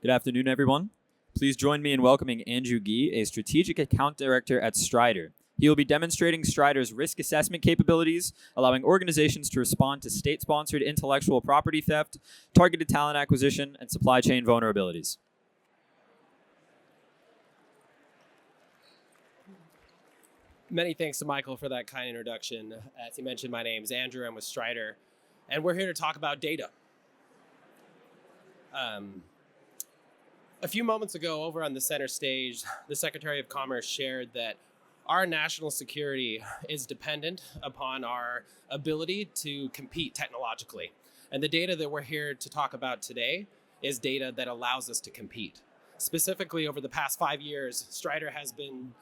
Good afternoon, everyone. Please join me in welcoming Andrew Gee, a Strategic Account Director at Strider. He will be demonstrating Strider's risk assessment capabilities, allowing organizations to respond to state-sponsored intellectual property theft, targeted talent acquisition, and supply chain vulnerabilities. Many thanks to Michael for that kind introduction. As he mentioned, my name is Andrew. I'm with Strider, and we're here to talk about data. A few moments ago, over on the center stage, the Secretary of Commerce shared that our national security is dependent upon our ability to compete technologically. And the data that we're here to talk about today is data that allows us to compete. Specifically, over the past 5 years, Strider has been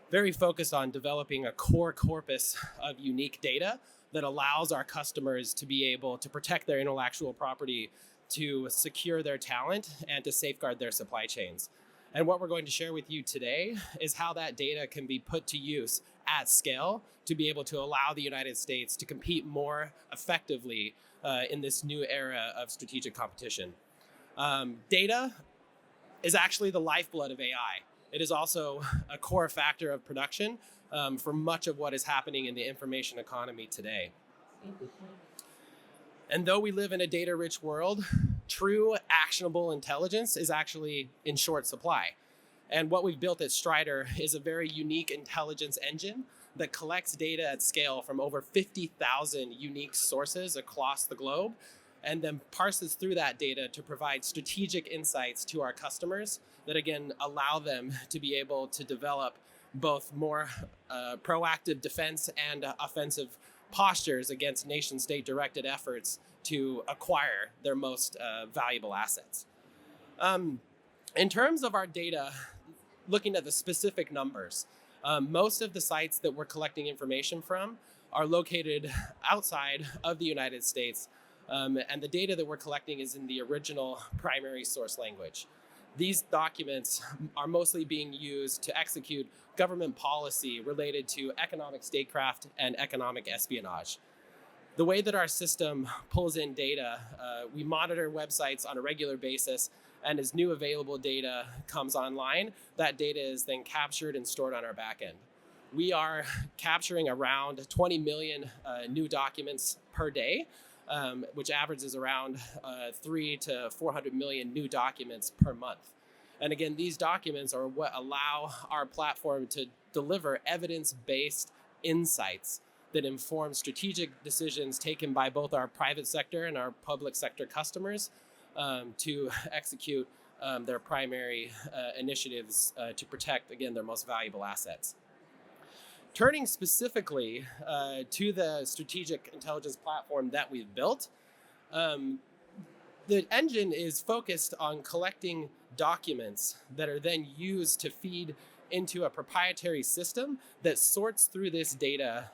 very focused on developing a core corpus of unique data that allows our customers to be able to protect their intellectual property, to secure their talent, and to safeguard their supply chains. And what we're going to share with you today is how that data can be put to use at scale to be able to allow the United States to compete more effectively in this new era of strategic competition. Data is actually the lifeblood of AI. It is also a core factor of production for much of what is happening in the information economy today. And though we live in a data-rich world, true actionable intelligence is actually in short supply. And what we've built at Strider is a very unique intelligence engine that collects data at scale from over 50,000 unique sources across the globe, and then parses through that data to provide strategic insights to our customers that, again, allow them to be able to develop both more proactive defense and offensive postures against nation-state directed efforts to acquire their most valuable assets. In terms of our data, looking at the specific numbers, most of the sites that we're collecting information from are located outside of the United States, and the data that we're collecting is in the original primary source language. These documents are mostly being used to execute government policy related to economic statecraft and economic espionage. The way that our system pulls in data, we monitor websites on a regular basis, and as new available data comes online, that data is then captured and stored on our backend. We are capturing around 20 million new documents per day, which averages around 300 to 400 million new documents per month. And again, these documents are what allow our platform to deliver evidence-based insights that inform strategic decisions taken by both our private sector and our public sector customers to execute their primary initiatives to protect, again, their most valuable assets. Turning specifically to the strategic intelligence platform that we've built, the engine is focused on collecting documents that are then used to feed into a proprietary system that sorts through this data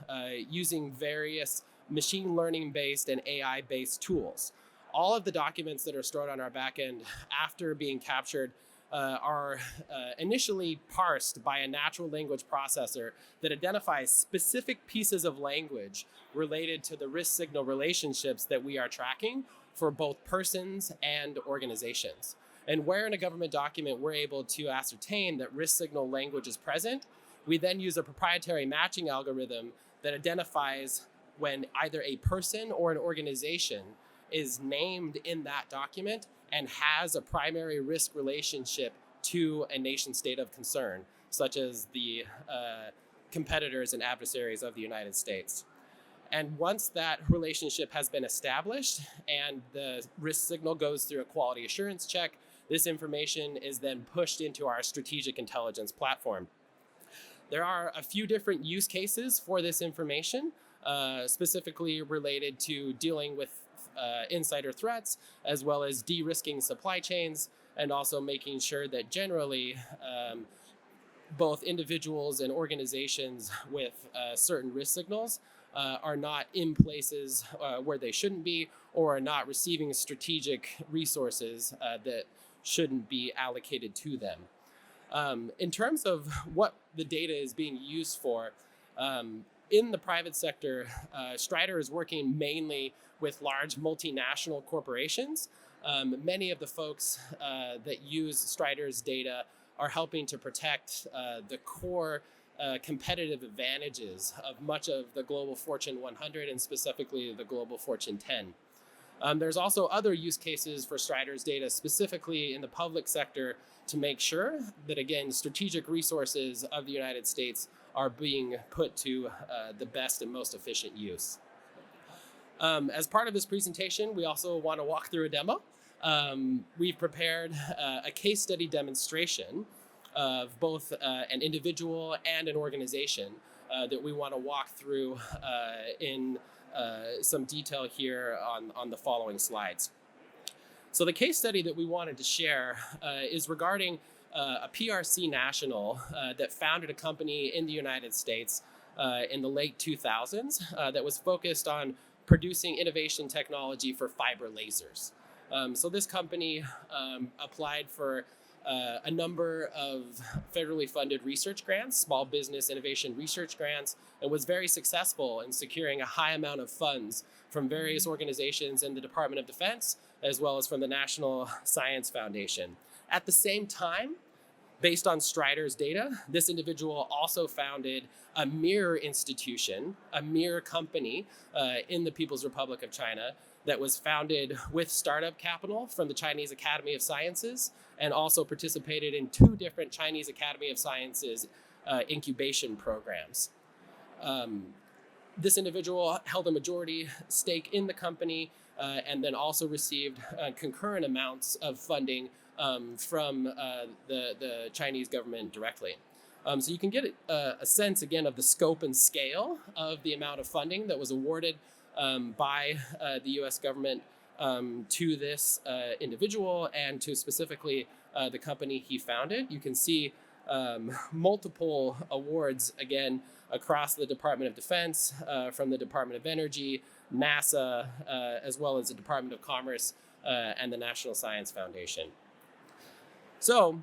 using various machine learning-based and AI-based tools. All of the documents that are stored on our backend after being captured are initially parsed by a natural language processor that identifies specific pieces of language related to the risk signal relationships that we are tracking for both persons and organizations. And where in a government document we're able to ascertain that risk signal language is present, we then use a proprietary matching algorithm that identifies when either a person or an organization is named in that document and has a primary risk relationship to a nation state of concern, such as the competitors and adversaries of the United States. And once that relationship has been established and the risk signal goes through a quality assurance check, this information is then pushed into our strategic intelligence platform. There are a few different use cases for this information, specifically related to dealing with insider threats, as well as de-risking supply chains, and also making sure that generally both individuals and organizations with certain risk signals are not in places where they shouldn't be, or are not receiving strategic resources that shouldn't be allocated to them. In terms of what the data is being used for, in the private sector, Strider is working mainly with large multinational corporations Many of the folks that use Strider's data are helping to protect the core competitive advantages of much of the global Fortune 100 and specifically the global Fortune 10. There's also other use cases for Strider's data, specifically in the public sector, to make sure that, again, strategic resources of the United States are being put to the best and most efficient use. As part of this presentation, we also want to walk through a demo. We've prepared a case study demonstration of both an individual and an organization that we want to walk through in some detail here on the following slides. So the case study that we wanted to share is regarding a PRC national that founded a company in the United States in the late 2000s that was focused on producing innovation technology for fiber lasers. So this company applied for a number of federally funded research grants, small business innovation research grants, and was very successful in securing a high amount of funds from various organizations in the Department of Defense, as well as from the National Science Foundation. At the same time, based on Strider's data, this individual also founded a mirror institution, a mirror company in the People's Republic of China that was founded with startup capital from the Chinese Academy of Sciences and also participated in 2 different Chinese Academy of Sciences incubation programs. This individual held a majority stake in the company and then also received concurrent amounts of funding from the Chinese government directly. So you can get a sense, again, of the scope and scale of the amount of funding that was awarded by the US government to this individual and to specifically the company he founded. You can see multiple awards, again, across the Department of Defense, from the Department of Energy, NASA, as well as the Department of Commerce and the National Science Foundation. So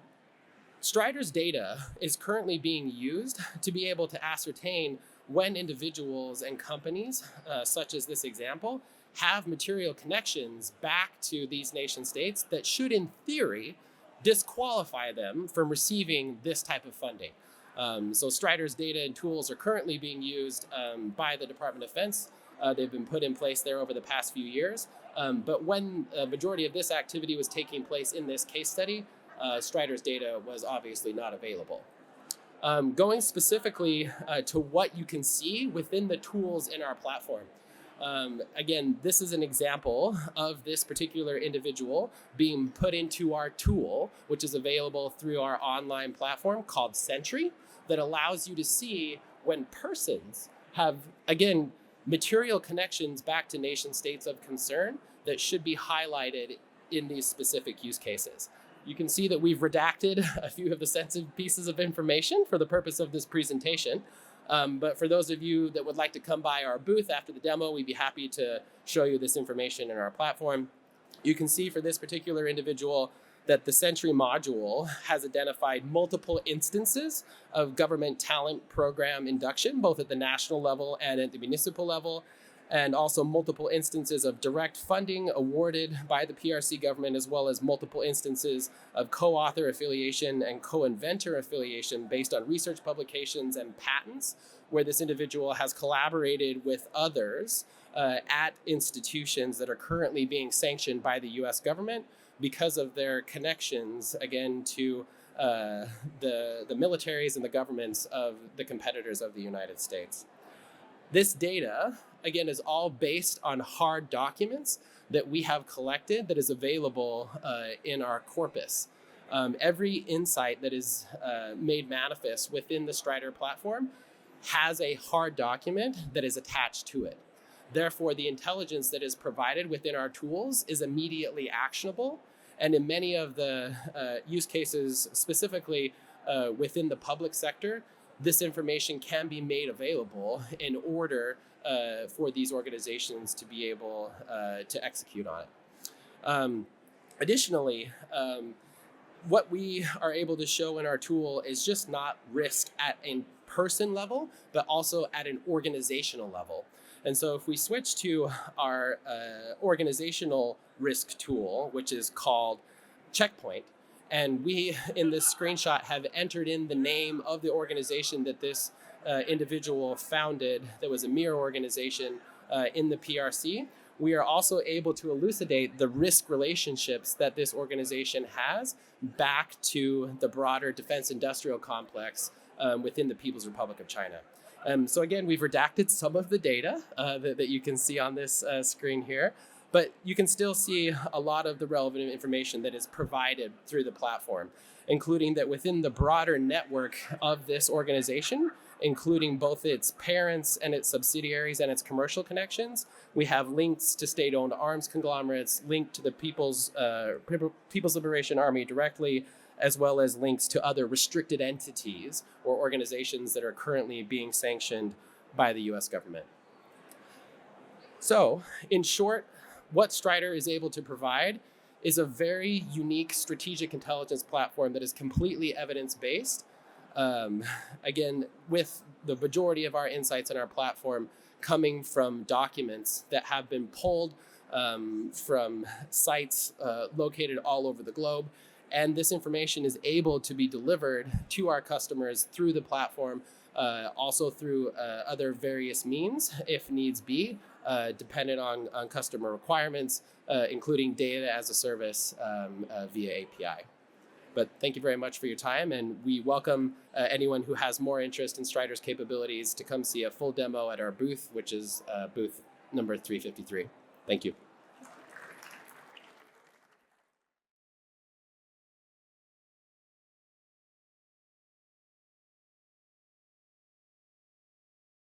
Strider's data is currently being used to be able to ascertain when individuals and companies, such as this example, have material connections back to these nation states that should, in theory, disqualify them from receiving this type of funding. So Strider's data and tools are currently being used by the Department of Defense. They've been put in place there over the past few years. But when a majority of this activity was taking place in this case study, Strider's data was obviously not available. Going specifically to what you can see within the tools in our platform. Again, this is an example of this particular individual being put into our tool, which is available through our online platform called Sentry, that allows you to see when persons have, again, material connections back to nation states of concern that should be highlighted in these specific use cases. You can see that we've redacted a few of the sensitive pieces of information for the purpose of this presentation. But for those of you that would like to come by our booth after the demo, we'd be happy to show you this information in our platform. You can see for this particular individual that the Sentry module has identified multiple instances of government talent program induction, both at the national level and at the municipal level, and also multiple instances of direct funding awarded by the PRC government, as well as multiple instances of co-author affiliation and co-inventor affiliation based on research publications and patents, where this individual has collaborated with others at institutions that are currently being sanctioned by the US government because of their connections, again, to the militaries and the governments of the competitors of the United States. This data, again, is all based on hard documents that we have collected that is available in our corpus. Every insight that is made manifest within the Strider platform has a hard document that is attached to it. Therefore, the intelligence that is provided within our tools is immediately actionable. And in many of the use cases, specifically within the public sector, this information can be made available in order for these organizations to be able to execute on it. Additionally, what we are able to show in our tool is just not risk at a person level, but also at an organizational level. And so if we switch to our organizational risk tool, which is called Checkpoint, and we in this screenshot have entered in the name of the organization that this individual founded, that was a mirror organization in the PRC, we are also able to elucidate the risk relationships that this organization has back to the broader defense industrial complex within the People's Republic of China. So again, we've redacted some of the data that you can see on this screen here, but you can still see a lot of the relevant information that is provided through the platform, including that within the broader network of this organization, including both its parents and its subsidiaries and its commercial connections, we have links to state-owned arms conglomerates, linked to the People's Liberation Army directly, as well as links to other restricted entities or organizations that are currently being sanctioned by the US government. So, in short, what Strider is able to provide is a very unique strategic intelligence platform that is completely evidence-based. Again, with the majority of our insights in our platform coming from documents that have been pulled from sites located all over the globe. And this information is able to be delivered to our customers through the platform, also through other various means, if needs be, dependent on customer requirements, including data as a service via API. But thank you very much for your time, and we welcome anyone who has more interest in Strider's capabilities to come see a full demo at our booth, which is booth number 353. Thank you.